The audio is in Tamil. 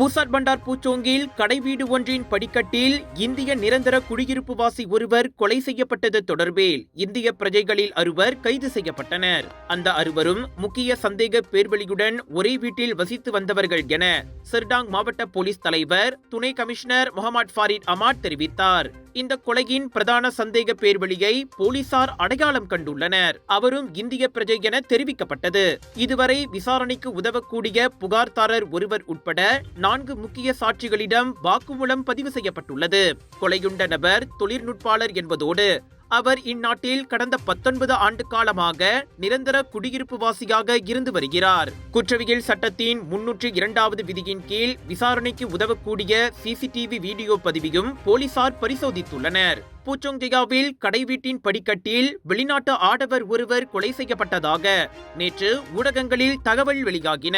பூசாட் பண்டார் பூச்சோங்கில் கடைவீடு ஒன்றின் படிக்கட்டில் இந்திய நிரந்தர குடியிருப்புவாசி ஒருவர் கொலை செய்யப்பட்டது தொடர்பில் இந்திய பிரஜைகளில் 6 கைது செய்யப்பட்டனர். அந்த 6 முக்கிய சந்தேக பேர்வழியுடன் ஒரே வீட்டில் வசித்து வந்தவர்கள் என சர்டாங் மாவட்ட போலீஸ் தலைவர் துணை கமிஷனர் முகமது ஃபாரிட் அமாட் தெரிவித்தார். இந்த கொலையின் பிரதான சந்தேக பேர்வழியை போலீசார் அடையாளம் கண்டுள்ளனர். அவரும் இந்திய பிரஜை என தெரிவிக்கப்பட்டது. இதுவரை விசாரணைக்கு உதவக்கூடிய புகார்தாரர் ஒருவர் உட்பட 4 முக்கிய சாட்சிகளிடம் வாக்குமூலம் பதிவு செய்யப்பட்டுள்ளது. கொலையுண்ட நபர் தொழில்நுட்பாளர் என்பதோடு அவர் இந்நாட்டில் கடந்த 19 ஆண்டு காலமாக நிரந்தர குடியிருப்புவாசியாக இருந்து வருகிறார். குற்றவியல் சட்டத்தின் 302வது விதியின் கீழ் விசாரணைக்கு உதவக்கூடிய சிசிடிவி வீடியோ பதிவையும் போலீசார் பரிசோதித்துள்ளனர். பூச்சோங் ஜெயாவில் கடைவீட்டின் படிக்கட்டில் வெளிநாட்டு ஆடவர் ஒருவர் கொலை செய்யப்பட்டதாக நேற்று ஊடகங்களில் தகவல் வெளியாகின.